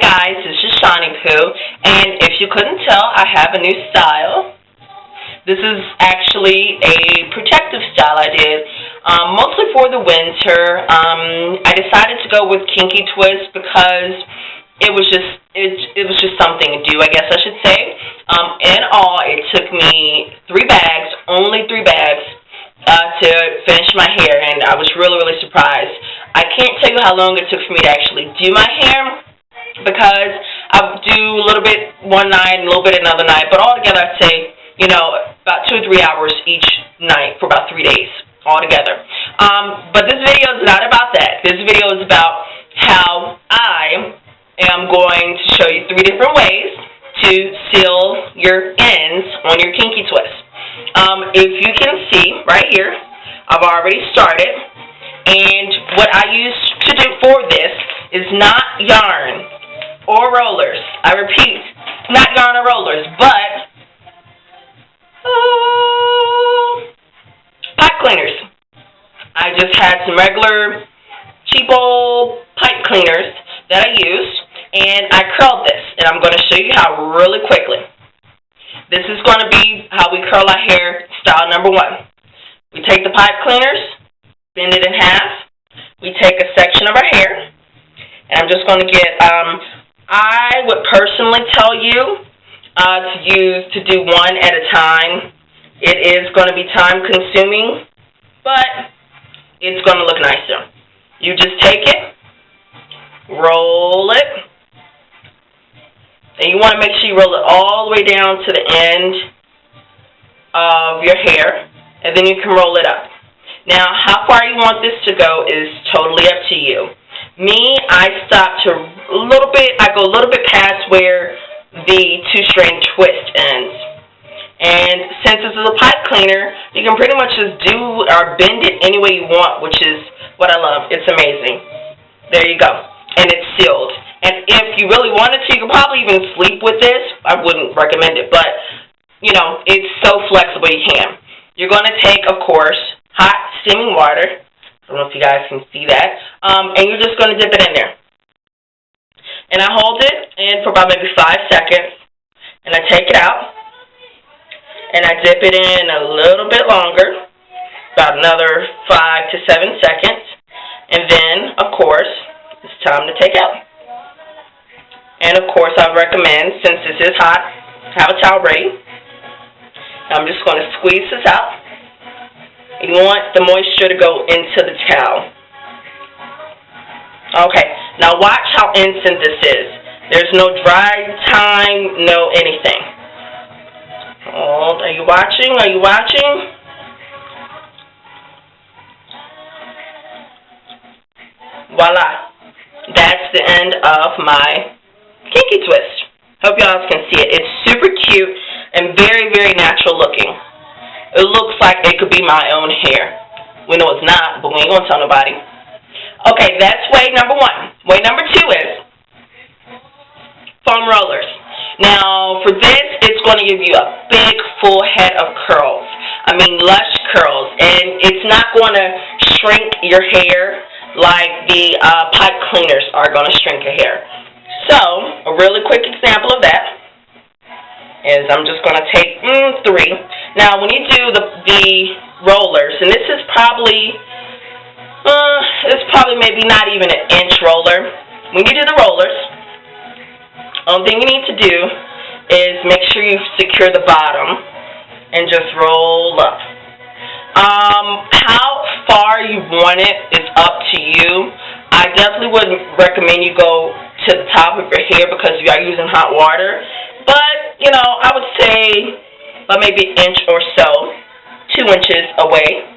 guys, this is Shawnee Poo, and if you couldn't tell, I have a new style. This is actually a protective style I did, mostly for the winter. I decided to go with kinky twist because it was just something to do, I guess I should say. In all, it took me 3 bags, only 3 bags, to finish my hair, and I was really, really surprised. I can't tell you how long it took for me to actually do my hair, because I would do a little bit one night and a little bit another night, but altogether I'd say, about 2 or 3 hours each night for about 3 days altogether. But this video is not about that. This video is about how I am going to show you 3 different ways to seal your ends on your kinky twist. If you can see right here, I've already started, and what I use to do for this is not yarn or rollers. I repeat, not yarn or rollers, but pipe cleaners. I just had some regular cheap old pipe cleaners that I used, and I curled this, and I'm going to show you how really quickly. This is going to be how we curl our hair, style number 1. We take the pipe cleaners, bend it in half. We take a section of our hair, and I'm just going to get, I would personally tell you to do one at a time. It is going to be time consuming, but it's going to look nicer. You just take it, roll it, and you want to make sure you roll it all the way down to the end of your hair, and then you can roll it up. Now, how far you want this to go is totally up to you. Me, I stop to I go a little bit past where the 2-strand twist ends. And since this is a pipe cleaner, you can pretty much just do or bend it any way you want, which is what I love. It's amazing. There you go. And it's sealed. And if you really wanted to, you could probably even sleep with this. I wouldn't recommend it, but, it's so flexible you can. You're going to take, of course, hot steaming water. I don't know if you guys can see that. And you're just going to dip it in there. And I hold it in for about maybe 5 seconds. And I take it out. And I dip it in a little bit longer, about another 5 to 7 seconds. And then, of course, it's time to take out. And, of course, I recommend, since this is hot, have a towel ready. I'm just going to squeeze this out. You want the moisture to go into the towel. Okay, now watch how instant this is. There's no dry time, no anything. Oh, are you watching? Are you watching? Voila. That's the end of my kinky twist. Hope y'all can see it. It's super cute and very, very natural looking. It looks like it could be my own hair. We know it's not, but we ain't going to tell nobody. Okay, that's way number 1. Way number 2 is foam rollers. Now, for this, it's going to give you a big, full head of curls. I mean, lush curls. And it's not going to shrink your hair like the pipe cleaners are going to shrink your hair. So, a really quick example of that is I'm just going to take 3. Now, when you do the rollers, and this is probably, maybe not even an inch roller. When you do the rollers, only thing you need to do is make sure you secure the bottom and just roll up. How far you want it is up to you. I definitely wouldn't recommend you go to the top of your hair because you are using hot water. But, I would say maybe an inch or so, 2 inches away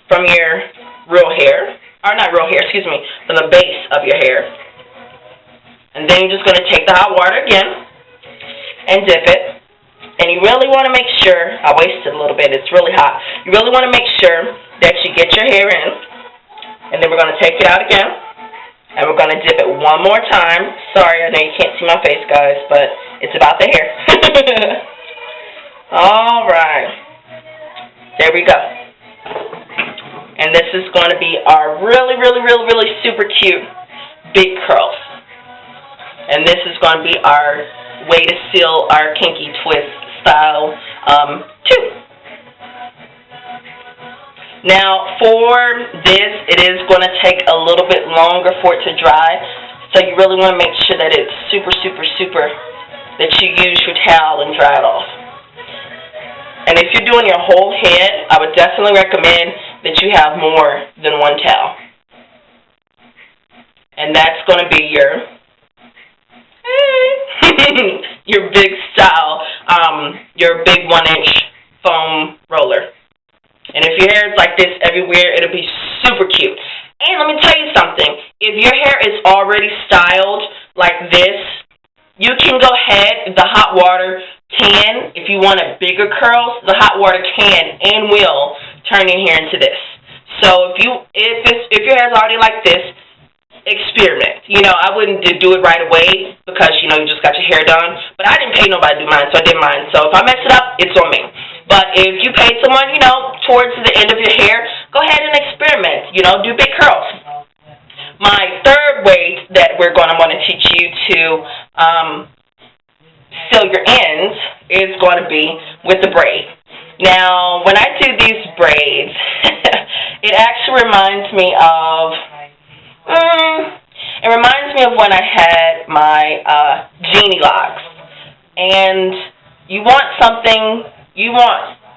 from your real hair. Or not real hair, excuse me, from the base of your hair. And then you're just going to take the hot water again and dip it. And you really want to make sure, I wasted a little bit, it's really hot. You really want to make sure that you get your hair in. And then we're going to take it out again. And we're going to dip it one more time. Sorry, I know you can't see my face, guys, but it's about the hair. All right. There we go. And this is going to be our really, really, really, really super cute big curls. And And this is going to be our way to seal our kinky twist style 2. Now for this, it is going to take a little bit longer for it to dry, so you really want to make sure that it's super, that you use your towel and dry it off. And if you're doing your whole head, I would definitely recommend that you have more than one towel. And that's going to be your your big style, your big 1-inch foam roller. And if your hair is like this everywhere, it'll be super cute. And let me tell you something. If your hair is already styled like this, you can go ahead, the hot water can, if you want a bigger curls, the hot water can and will turn your hair into this. So if your hair is already like this, experiment. You know, I wouldn't do it right away because, you know, you just got your hair done. But I didn't pay nobody to do mine, so I did mine. So if I mess it up, it's on me. But if you pay someone, you know, towards the end of your hair, go ahead and experiment. You know, do big curls. My third way that we're going to want to teach you to seal your ends is going to be with the braid. Now, when I do these braids, it actually reminds me of when I had my genie locks. And you want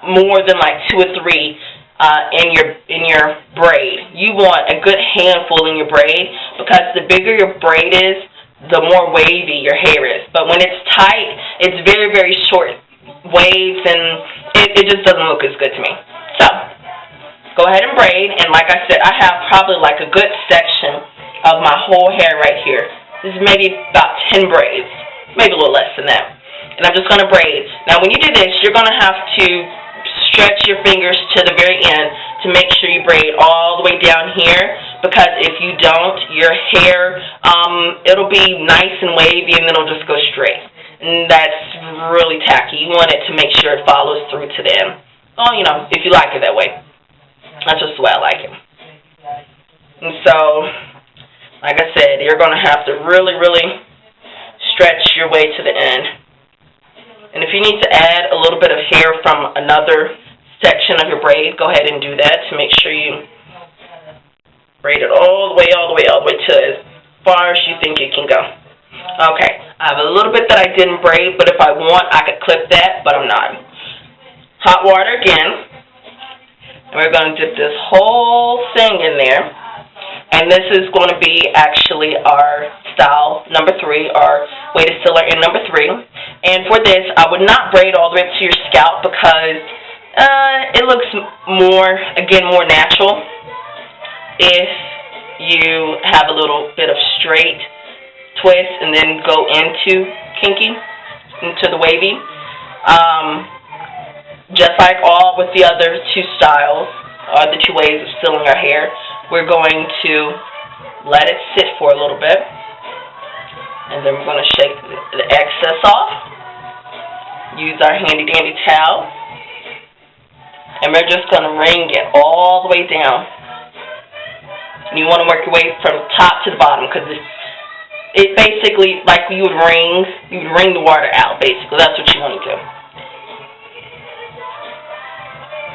more than like 2 or 3 in your braid. You want a good handful in your braid because the bigger your braid is, the more wavy your hair is. But when it's tight, it's very, very short waves, and it just doesn't look as good to me. So go ahead and braid, and like I said, I have probably like a good section of my whole hair right here. This is maybe about 10 braids, maybe a little less than that. And I'm just going to braid. Now when you do this, you're going to have to stretch your fingers to the very end to make sure you braid all the way down here, because if you don't, your hair, it'll be nice and wavy and then it'll just go straight. And that's really tacky. You want it to make sure it follows through to the end. Oh, you know, if you like it that way. That's just the way I like it. And so, like I said, you're going to have to really, really stretch your way to the end. And if you need to add a little bit of hair from another section of your braid, go ahead and do that to make sure you braid it all the way to as far as you think it can go. Okay, I have a little bit that I didn't braid, but if I want, I could clip that, but I'm not. Hot water again. And we're going to dip this whole thing in there. And this is going to be actually our style number 3, our way to seal our end number 3. And for this, I would not braid all the way up to your scalp because it looks more natural if you have a little bit of straight twist and then go into kinky, into the wavy. Just like all with the other 2 styles, or the 2 ways of sealing our hair, we're going to let it sit for a little bit, and then we're going to shake the excess off, use our handy dandy towel, and we're just going to wring it all the way down. And you want to work your way from top to the bottom, because it basically, like you would wring the water out, basically. That's what you want to do.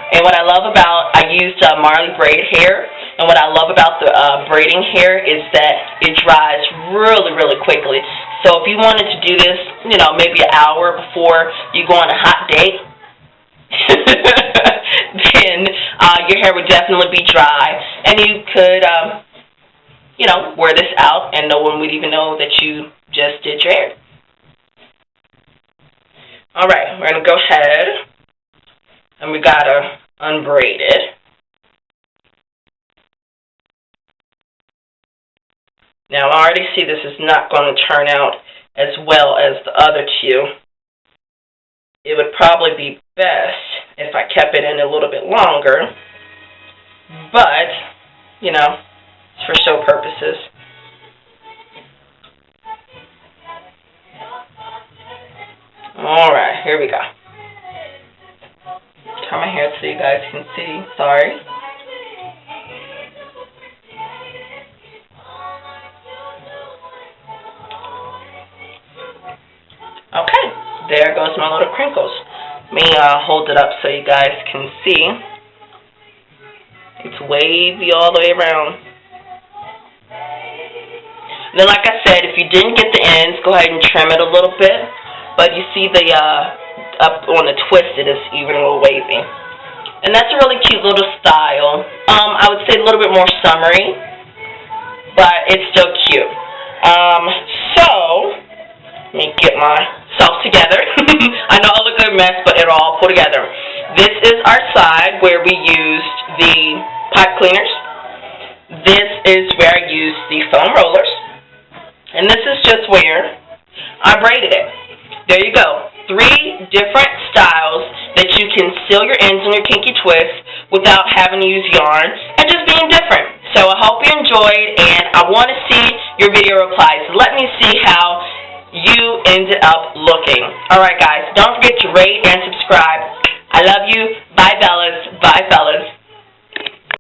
And what I love about, I used Marley braid hair, and what I love about the braiding hair is that it dries really, really quickly. So if you wanted to do this, you know, maybe an hour before you go on a hot date, then your hair would definitely be dry, and you could, you know, wear this out, and no one would even know that you just did your hair. All right, we're going to go ahead. And we gotta unbraid it. Now I already see this is not going to turn out as well as the other 2. It would probably be best if I kept it in a little bit longer, but, you know, it's for show purposes. Alright, here we go. Turn my hair so you guys can see. Sorry. there goes my little crinkles. Let me hold it up so you guys can see. It's wavy all the way around. Then, like I said, if you didn't get the ends, go ahead and trim it a little bit. But you see the up on the twist, it is even a little wavy. And that's a really cute little style. I would say a little bit more summery, but it's still cute. So, let me get myself together. I know I look like a mess, but it'll all pull together. This is our side where we used the pipe cleaners. This is where I used the foam rollers. And this is just where I braided it. There you go. 3 different styles that you can seal your ends on your kinky twist without having to use yarn and just being different. So I hope you enjoyed, and I want to see your video replies. Let me see how you ended up looking. Alright guys, don't forget to rate and subscribe. I love you. Bye fellas. Bye fellas.